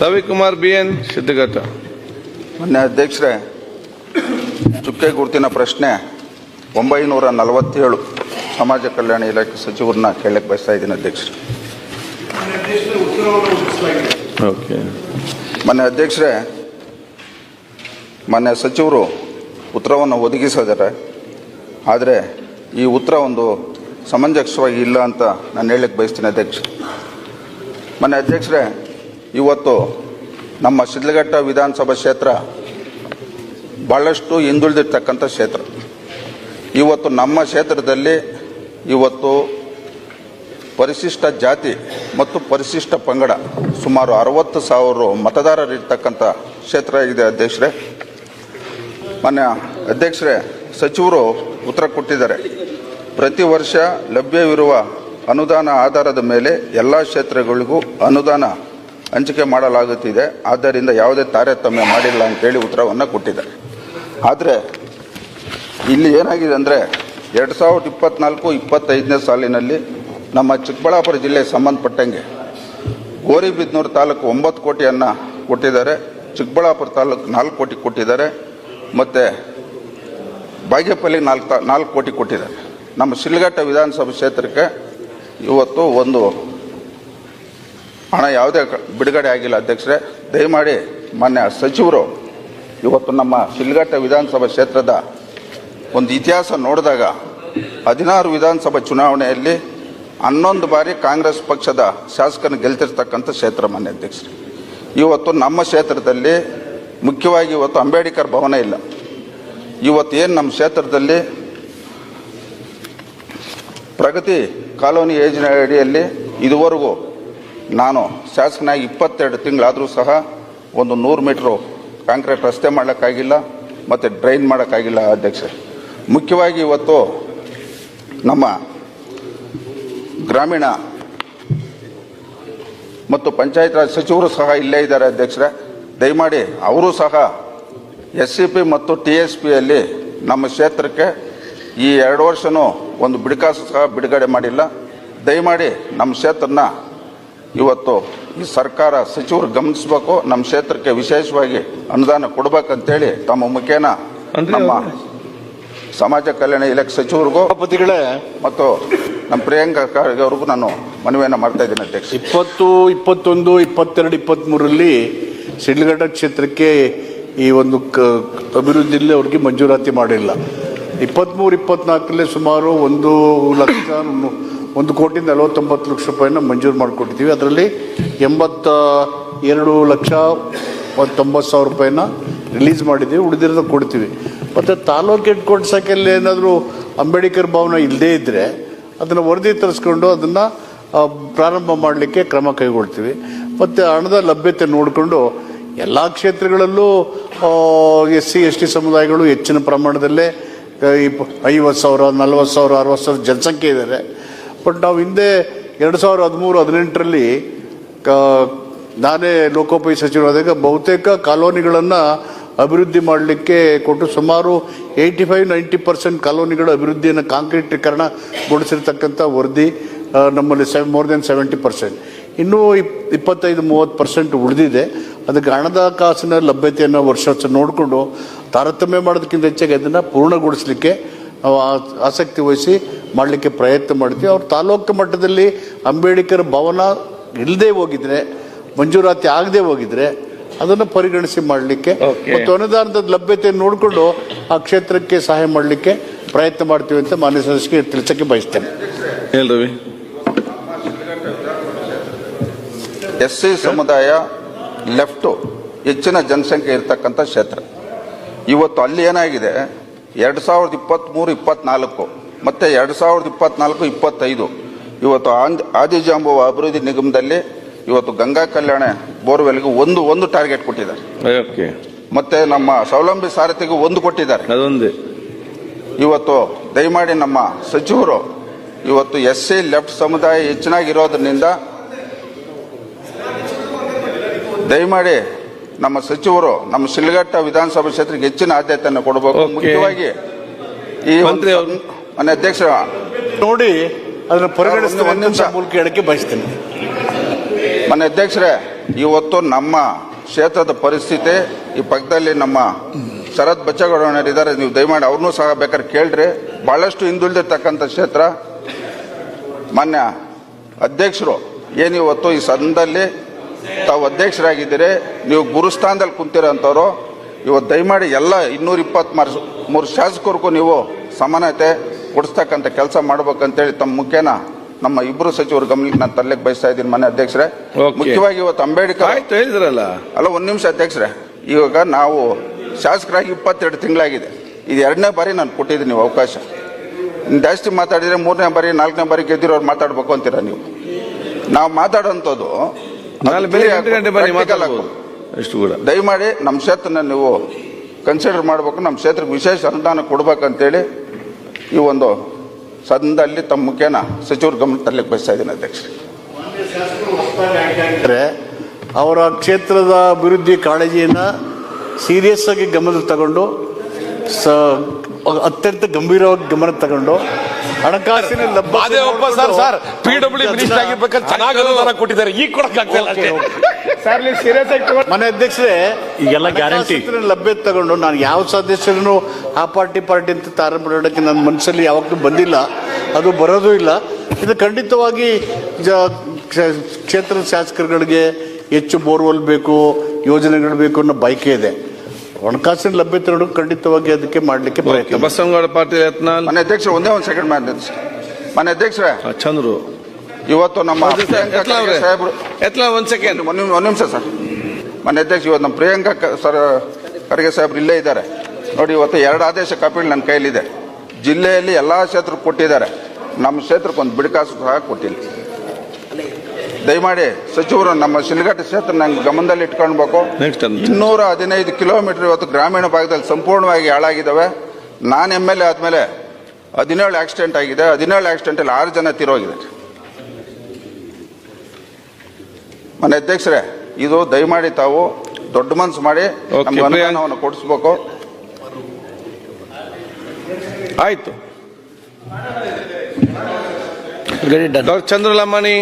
Ravikumar BN ಸಿದ್ದಘಟ್ಟ. ಮಾನ್ಯ ಅಧ್ಯಕ್ಷರೇ, ಚುಕ್ಕೆ ಗುರುತಿನ ಪ್ರಶ್ನೆ 947 ಸಮಾಜ ಕಲ್ಯಾಣ ಇಲಾಖೆ ಸಚಿವರನ್ನ ಕೇಳಕ್ಕೆ ಬಯಸ್ತಾ ಇದ್ದೀನಿ ಅಧ್ಯಕ್ಷರೇ. ಮಾನ್ಯ ಅಧ್ಯಕ್ಷರೇ, ಮಾನ್ಯ ಸಚಿವರು ಉತ್ತರವನ್ನು ಒದಗಿಸಿದ್ದಾರೆ. ಆದರೆ ಈ ಉತ್ತರ ಒಂದು ಸಮಂಜಸವಾಗಿ ಇಲ್ಲ ಅಂತ ನಾನು ಹೇಳಕ್ಕೆ ಬಯಸ್ತೀನಿ ಅಧ್ಯಕ್ಷ. ಮಾನ್ಯ ಅಧ್ಯಕ್ಷರೇ, ಇವತ್ತು ನಮ್ಮ ಶಿಡ್ಲಘಟ್ಟ ವಿಧಾನಸಭಾ ಕ್ಷೇತ್ರ ಭಾಳಷ್ಟು ಹಿಂದುಳಿದಿರ್ತಕ್ಕಂಥ ಕ್ಷೇತ್ರ. ಇವತ್ತು ನಮ್ಮ ಕ್ಷೇತ್ರದಲ್ಲಿ ಇವತ್ತು ಪರಿಶಿಷ್ಟ ಜಾತಿ ಮತ್ತು ಪರಿಶಿಷ್ಟ ಪಂಗಡ ಸುಮಾರು 60,000 ಮತದಾರರಿರ್ತಕ್ಕಂಥ ಕ್ಷೇತ್ರ ಇದೆ ಅಧ್ಯಕ್ಷರೇ. ಮಾನ್ಯ ಅಧ್ಯಕ್ಷರೇ, ಸಚಿವರು ಉತ್ತರ ಕೊಟ್ಟಿದ್ದಾರೆ. ಪ್ರತಿ ವರ್ಷ ಲಭ್ಯವಿರುವ ಅನುದಾನ ಆಧಾರದ ಮೇಲೆ ಎಲ್ಲ ಕ್ಷೇತ್ರಗಳಿಗೂ ಅನುದಾನ ಹಂಚಿಕೆ ಮಾಡಲಾಗುತ್ತಿದೆ. ಆದ್ದರಿಂದ ಯಾವುದೇ ತಾರತಮ್ಯ ಮಾಡಿಲ್ಲ ಅಂತೇಳಿ ಉತ್ತರವನ್ನು ಕೊಟ್ಟಿದ್ದಾರೆ. ಆದರೆ ಇಲ್ಲಿ ಏನಾಗಿದೆ ಅಂದರೆ 2024-25ನೇ ಸಾಲಿನಲ್ಲಿ ನಮ್ಮ ಚಿಕ್ಕಬಳ್ಳಾಪುರ ಜಿಲ್ಲೆಗೆ ಸಂಬಂಧಪಟ್ಟಂಗೆ ಗೋರಿಬಿದನೂರು ತಾಲೂಕು 9 ಕೋಟಿಯನ್ನು ಕೊಟ್ಟಿದ್ದಾರೆ, ಚಿಕ್ಕಬಳ್ಳಾಪುರ ತಾಲೂಕು 4 ಕೋಟಿ ಕೊಟ್ಟಿದ್ದಾರೆ, ಮತ್ತು ಬಾಗೇಪಲ್ಲಿ 4 ಕೋಟಿ ಕೊಟ್ಟಿದ್ದಾರೆ. ನಮ್ಮ ಶಿಡ್ಲಘಟ್ಟ ವಿಧಾನಸಭಾ ಕ್ಷೇತ್ರಕ್ಕೆ ಇವತ್ತು ಒಂದು ಹಣ ಯಾವುದೇ ಬಿಡುಗಡೆ ಆಗಿಲ್ಲ ಅಧ್ಯಕ್ಷರೇ. ದಯಮಾಡಿ ಮಾನ್ಯ ಸಚಿವರು ಇವತ್ತು ನಮ್ಮ ಶಿಡ್ಲಘಟ್ಟ ವಿಧಾನಸಭಾ ಕ್ಷೇತ್ರದ ಒಂದು ಇತಿಹಾಸ ನೋಡಿದಾಗ 16 ವಿಧಾನಸಭಾ ಚುನಾವಣೆಯಲ್ಲಿ 11 ಬಾರಿ ಕಾಂಗ್ರೆಸ್ ಪಕ್ಷದ ಶಾಸಕನ ಗೆಲ್ತಿರ್ತಕ್ಕಂಥ ಕ್ಷೇತ್ರ ಮಾನ್ಯ ಅಧ್ಯಕ್ಷರೇ. ಇವತ್ತು ನಮ್ಮ ಕ್ಷೇತ್ರದಲ್ಲಿ ಮುಖ್ಯವಾಗಿ ಇವತ್ತು ಅಂಬೇಡ್ಕರ್ ಭವನ ಇಲ್ಲ. ಇವತ್ತು ಏನು ನಮ್ಮ ಕ್ಷೇತ್ರದಲ್ಲಿ ಪ್ರಗತಿ ಕಾಲೋನಿ ಯೋಜನೆ ಅಡಿಯಲ್ಲಿ ಇದುವರೆಗೂ ನಾನು ಶಾಸಕನಾಗಿ 22 ತಿಂಗಳಾದರೂ ಸಹ ಒಂದು 100 ಮೀಟ್ರು ಕಾಂಕ್ರೀಟ್ ರಸ್ತೆ ಮಾಡೋಕ್ಕಾಗಿಲ್ಲ ಮತ್ತು ಡ್ರೈನ್ ಮಾಡೋಕ್ಕಾಗಿಲ್ಲ ಅಧ್ಯಕ್ಷ. ಮುಖ್ಯವಾಗಿ ಇವತ್ತು ನಮ್ಮ ಗ್ರಾಮೀಣ ಮತ್ತು ಪಂಚಾಯತ್ ರಾಜ್ ಸಚಿವರು ಸಹ ಇಲ್ಲೇ ಇದ್ದಾರೆ ಅಧ್ಯಕ್ಷರೇ. ದಯಮಾಡಿ ಅವರು ಸಹ SCP ಮತ್ತು TSPಯಲ್ಲಿ ನಮ್ಮ ಕ್ಷೇತ್ರಕ್ಕೆ ಈ 2 ವರ್ಷವೂ ಒಂದು ಬಿಡುಕಾಸು ಸಹ ಬಿಡುಗಡೆ ಮಾಡಿಲ್ಲ. ದಯಮಾಡಿ ನಮ್ಮ ಕ್ಷೇತ್ರನ ಇವತ್ತು ಈ ಸರ್ಕಾರ ಸಚಿವರು ಗಮನಿಸಬೇಕು. ನಮ್ಮ ಕ್ಷೇತ್ರಕ್ಕೆ ವಿಶೇಷವಾಗಿ ಅನುದಾನ ಕೊಡಬೇಕಂತೇಳಿ ತಮ್ಮ ಮುಖೇನ ನಮ್ಮ ಸಮಾಜ ಕಲ್ಯಾಣ ಇಲಾಖೆ ಸಚಿವರಿಗೂ ಮತ್ತು ನಮ್ಮ ಪ್ರಿಯಾಂಕಾ ಖರ್ಗೆ ಅವ್ರಿಗೂ ನಾನು ಮನವಿಯನ್ನು ಮಾಡ್ತಾ ಇದ್ದೀನಿ ಅಧ್ಯಕ್ಷ. 20, 21, 22, 23ರಲ್ಲಿ ಶಿಡ್ಲಘಟ್ಟ ಕ್ಷೇತ್ರಕ್ಕೆ ಈ ಒಂದು ಅಭಿವೃದ್ಧಿಯಲ್ಲಿ ಅವ್ರಿಗೆ ಮಂಜೂರಾತಿ ಮಾಡಿಲ್ಲ. 23, 24ರಲ್ಲಿ ಸುಮಾರು 1,49 ಲಕ್ಷ ರೂಪಾಯಿನ ಮಂಜೂರು ಮಾಡಿಕೊಟ್ಟಿದ್ದೀವಿ. ಅದರಲ್ಲಿ 82,90,000 ರೂಪಾಯಿನ ರಿಲೀಸ್ ಮಾಡಿದ್ದೀವಿ. ಉಳಿದಿರೋದು ಕೊಡ್ತೀವಿ. ಮತ್ತು ತಾಲೂಕು ಹೆಡ್ ಕ್ವಾರ್ಟರ್ಸಲ್ಲಿ ಏನಾದರೂ ಅಂಬೇಡ್ಕರ್ ಭವನ ಇಲ್ಲದೇ ಇದ್ದರೆ ಅದನ್ನು ವರದಿ ತರಿಸ್ಕೊಂಡು ಅದನ್ನು ಪ್ರಾರಂಭ ಮಾಡಲಿಕ್ಕೆ ಕ್ರಮ ಕೈಗೊಳ್ತೀವಿ. ಮತ್ತು ಹಣದ ಲಭ್ಯತೆ ನೋಡಿಕೊಂಡು ಎಲ್ಲ ಕ್ಷೇತ್ರಗಳಲ್ಲೂ SC ST ಸಮುದಾಯಗಳು ಹೆಚ್ಚಿನ ಪ್ರಮಾಣದಲ್ಲೇ 50,000, 40,000, 60,000 ಜನಸಂಖ್ಯೆ ಇದ್ದಾರೆ. ಬಟ್ ನಾವು ಹಿಂದೆ 2013-18ರಲ್ಲಿ ನಾನೇ ಲೋಕೋಪಯೋಗಿ ಸಚಿವರಾದಾಗ ಬಹುತೇಕ ಕಾಲೋನಿಗಳನ್ನು ಅಭಿವೃದ್ಧಿ ಮಾಡಲಿಕ್ಕೆ ಕೊಟ್ಟು ಸುಮಾರು 85-90% ಕಾಲೋನಿಗಳ ಅಭಿವೃದ್ಧಿಯನ್ನು ಕಾಂಕ್ರೀಟೀಕರಣಗೊಳಿಸಿರ್ತಕ್ಕಂಥ ವರದಿ ನಮ್ಮಲ್ಲಿ ಮೋರ್ ದೆನ್ 70%. ಇನ್ನೂ 25-30% ಉಳಿದಿದೆ. ಅದಕ್ಕೆ ಹಣದ ಕಾಸಿನ ಲಭ್ಯತೆಯನ್ನು ವರ್ಷ ನೋಡಿಕೊಂಡು ತಾರತಮ್ಯ ಮಾಡೋದಕ್ಕಿಂತ ಹೆಚ್ಚಾಗಿ ಅದನ್ನು ಪೂರ್ಣಗೊಳಿಸಲಿಕ್ಕೆ ನಾವು ಆಸಕ್ತಿ ವಹಿಸಿ ಮಾಡಲಿಕ್ಕೆ ಪ್ರಯತ್ನ ಮಾಡ್ತೀವಿ. ಅವ್ರು ತಾಲೂಕು ಮಟ್ಟದಲ್ಲಿ ಅಂಬೇಡ್ಕರ್ ಭವನ ಇಲ್ಲದೆ ಹೋಗಿದ್ರೆ, ಮಂಜೂರಾತಿ ಆಗದೆ ಹೋಗಿದ್ರೆ ಅದನ್ನು ಪರಿಗಣಿಸಿ ಮಾಡಲಿಕ್ಕೆ ಮತ್ತು ಅನುದಾನದ ಲಭ್ಯತೆ ನೋಡಿಕೊಂಡು ಆ ಕ್ಷೇತ್ರಕ್ಕೆ ಸಹಾಯ ಮಾಡಲಿಕ್ಕೆ ಪ್ರಯತ್ನ ಮಾಡ್ತೀವಿ ಅಂತ ಮಾನ್ಯ ಸದಸ್ಯರಿಗೆ ತಿಳಿಸಕ್ಕೆ ಬಯಸ್ತೇನೆ. ಹೇಳ್ರಿ. SC ಸಮುದಾಯ ಲೆಫ್ಟು ಹೆಚ್ಚಿನ ಜನಸಂಖ್ಯೆ ಇರ್ತಕ್ಕಂಥ ಕ್ಷೇತ್ರ. ಇವತ್ತು ಅಲ್ಲಿ ಏನಾಗಿದೆ 2023-24 ಮತ್ತು 2024-25 ಇವತ್ತು ಆದಿಜಾಂಬುವ ಅಭಿವೃದ್ಧಿ ನಿಗಮದಲ್ಲಿ ಇವತ್ತು ಗಂಗಾ ಕಲ್ಯಾಣ ಬೋರ್ವೆಲ್ಗೆ ಒಂದು ಟಾರ್ಗೆಟ್ ಕೊಟ್ಟಿದ್ದಾರೆ. ಮತ್ತೆ ನಮ್ಮ ಸ್ವಾವಲಂಬಿ ಸಾರಥಿಗೂ 1 ಕೊಟ್ಟಿದ್ದಾರೆ. ಇವತ್ತು ದಯಮಾಡಿ ನಮ್ಮ ಸಚಿವರು ಇವತ್ತು SC ಲೆಫ್ಟ್ ಸಮುದಾಯ ಹೆಚ್ಚಿನಾಗಿರೋದ್ರಿಂದ ದಯಮಾಡಿ ನಮ್ಮ ಸಚಿವರು ನಮ್ಮ ಶಿಡ್ಲಘಟ್ಟ ವಿಧಾನಸಭಾ ಕ್ಷೇತ್ರಕ್ಕೆ ಹೆಚ್ಚಿನ ಆದ್ಯತೆಯನ್ನು ಕೊಡಬೇಕು. ಮುಖ್ಯವಾಗಿ ಈ ಮಾನ್ಯ ಅಧ್ಯಕ್ಷ ನೋಡಿ ಅದನ್ನು ಪರಿಗಣಿಸುವ ಮೂಲಕ ಹೇಳಕ್ಕೆ ಬಯಸ್ತೇನೆ. ಮಾನ್ಯ ಅಧ್ಯಕ್ಷರೇ, ಇವತ್ತು ನಮ್ಮ ಕ್ಷೇತ್ರದ ಪರಿಸ್ಥಿತಿ, ಈ ಪಕ್ಕದಲ್ಲಿ ನಮ್ಮ ಶರತ್ ಬಚ್ಚೇಗೌಡರಿದ್ದಾರೆ, ನೀವು ದಯಮಾಡಿ ಅವ್ರನ್ನೂ ಸಹ ಬೇಕಾದ್ರೆ ಕೇಳ್ರಿ. ಬಹಳಷ್ಟು ಹಿಂದುಳಿದಿರ್ತಕ್ಕಂಥ ಕ್ಷೇತ್ರ. ಮಾನ್ಯ ಅಧ್ಯಕ್ಷರು ಏನಿವತ್ತು ಈ ಸದನದಲ್ಲಿ ತಾವು ಅಧ್ಯಕ್ಷರಾಗಿದ್ದೀರಿ, ನೀವು ಗುರುಸ್ಥಾನದಲ್ಲಿ ಕುಂತಿರೋಂಥವ್ರು, ಇವತ್ತು ದಯಮಾಡಿ ಎಲ್ಲ 223 ಶಾಸಕರಿಗೂ ನೀವು ಸಮಾನತೆ ಕೊಡಿಸ್ತಕ್ಕಂಥ ಕೆಲಸ ಮಾಡ್ಬೇಕಂತೇಳಿ ತಮ್ಮ ಮುಖ್ಯನ ನಮ್ಮ ಇಬ್ಬರು ಸಚಿವರು ಗಮನಕ್ಕೆ ನಾನು ತರಲಿಕ್ಕೆ ಬಯಸ್ತಾ ಇದ್ದೀನಿ ಮಾನ್ಯ ಅಧ್ಯಕ್ಷರೇ. ಮುಖ್ಯವಾಗಿ ಇವತ್ತು ಅಂಬೇಡ್ಕರ್ ಹೇಳಿದ್ರಲ್ಲ, ಅಲ್ಲ ಒಂದು ನಿಮಿಷ ಅಧ್ಯಕ್ಷರೇ, ಇವಾಗ ನಾವು ಶಾಸಕರಾಗಿ 22 ತಿಂಗಳಾಗಿದೆ. ಇದು 2ನೇ ಬಾರಿ ನಾನು ಕೊಟ್ಟಿದ್ದೀನಿ ನೀವು ಅವಕಾಶ. ಜಾಸ್ತಿ ಮಾತಾಡಿದ್ರೆ 3ನೇ ಬಾರಿ 4ನೇ ಬಾರಿ ಗೆದ್ದಿರೋರು ಮಾತಾಡ್ಬೇಕು ಅಂತೀರಾ ನೀವು. ನಾವು ಮಾತಾಡೋಂಥದ್ದು ಎಷ್ಟು ಕೂಡ ದಯಮಾಡಿ ನಮ್ಮ ಕ್ಷೇತ್ರನ ನೀವು ಕನ್ಸಿಡರ್ ಮಾಡಬೇಕು, ನಮ್ಮ ಕ್ಷೇತ್ರಕ್ಕೆ ವಿಶೇಷ ಅನುದಾನ ಕೊಡ್ಬೇಕಂತೇಳಿ ಈ ಒಂದು ಸದನದಲ್ಲಿ ತಮ್ಮ ಮುಖ್ಯನ ಸಚಿವರು ಗಮನ ತರಲಿಕ್ಕೆ ಬಯಸ್ತಾ ಇದ್ದೀನಿ ಅಧ್ಯಕ್ಷರೇ. ಅವರ ಕ್ಷೇತ್ರದ ಅಭಿವೃದ್ಧಿ ಕಾಳಜಿಯನ್ನು ಸೀರಿಯಸ್ ಆಗಿ ಗಮನಕ್ಕೆ ತಗೊಂಡು ಅತ್ಯಂತ ಗಂಭೀರವಾಗಿ ಗಮನ ತಗೊಂಡು ಹಣಕಾಸಿನ ಕೊಟ್ಟಿದ್ದಾರೆ, ಈಗ ಮನೆ ಅಧ್ಯಕ್ಷರೇ ಈಗೆಲ್ಲ ಗ್ಯಾರಂಟಿ ಲಭ್ಯತೆ ತಗೊಂಡು ನಾನು ಯಾವ ಸದಸ್ಯರನ್ನು ಆ ಪಾರ್ಟಿ ಅಂತ ತಾರ ಮಾಡೋದಕ್ಕೆ ನನ್ನ ಮನಸ್ಸಲ್ಲಿ ಯಾವಾಗಲೂ ಬಂದಿಲ್ಲ, ಅದು ಬರೋದು ಇಲ್ಲ. ಇದು ಖಂಡಿತವಾಗಿ ಕ್ಷೇತ್ರದ ಶಾಸಕರುಗಳಿಗೆ ಹೆಚ್ಚು ಬೋರ್ವೆಲ್ ಬೇಕು, ಯೋಜನೆಗಳು ಬೇಕು ಅನ್ನೋ ಬಯಕೆ ಇದೆ. ಹಣಕಾಸಿನ ಲಭ್ಯತೆ ನೋಡೋದು ಖಂಡಿತವಾಗಿ ಅದಕ್ಕೆ ಮಾಡಲಿಕ್ಕೆ ಪ್ರಯತ್ನ. ಬಸವನಗೌಡ ಪಾಟೀಲ್ ಯತ್ನಾಳ್. ಮನೆ ಅಧ್ಯಕ್ಷರು ಒಂದೇ ಒಂದು ಸೆಕೆಂಡ್ ಮನೆ ಅಧ್ಯಕ್ಷರೇ, ಚಂದ್ರು ಇವತ್ತು ನಮ್ಮ ಸಾಹೇಬರು ಒಂದ್ ಸೆಕೆಂಡ್ ಒಂದು ನಿಮಿಷ ಸರ್. ಮನೆ ಅಧ್ಯಕ್ಷ, ಇವತ್ತು ನಮ್ಮ ಪ್ರಿಯಾಂಕಾ ಖರ್ಗೆ ಸಾಹೇಬ್ರು ಇಲ್ಲೇ ಇದ್ದಾರೆ ನೋಡಿ. ಇವತ್ತು 2 ಆದೇಶ ಕಾಪಿಗಳು ನನ್ನ ಕೈಲಿದೆ. ಜಿಲ್ಲೆಯಲ್ಲಿ ಎಲ್ಲ ಕ್ಷೇತ್ರಕ್ಕೆ ಕೊಟ್ಟಿದ್ದಾರೆ, ನಮ್ಮ ಕ್ಷೇತ್ರಕ್ಕೆ ಒಂದು ಬಿಡಿಕಾಸು ಸಹ ಕೊಟ್ಟಿಲ್ಲ. ದಯಮಾಡಿ ಸಚಿವರು ನಮ್ಮ ಶಿಲ್ಘಟ್ಟ ಕ್ಷೇತ್ರ ನಂಗೆ ಗಮನದಲ್ಲಿ ಇಟ್ಕೊಳ್ಬೇಕು. 215 ಕಿಲೋಮೀಟರ್ ಇವತ್ತು ಗ್ರಾಮೀಣ ಭಾಗದಲ್ಲಿ ಸಂಪೂರ್ಣವಾಗಿ ಹಾಳಾಗಿದ್ದಾವೆ. ನಾನು MLA ಆದಮೇಲೆ 17 ಆಕ್ಸಿಡೆಂಟ್ ಆಗಿದೆ. 17 ಆಕ್ಸಿಡೆಂಟಲ್ಲಿ 6 ಜನ ತೀರೋಗಿದ್ದಾರೆ. ಮನೆ ಅಧ್ಯಕ್ಷರೇ, ಇದು ದಯಮಾಡಿ ತಾವು ದೊಡ್ಡ ಮನಸ್ಸು ಮಾಡಿ ನಮ್ಗೆ ಅನುದಾನವನ್ನು ಕೊಡಿಸ್ಬೇಕು. ಆಯ್ತು. ಡಾಕ್ಟರ್ ಚಂದ್ರಲಮಾಣಿ.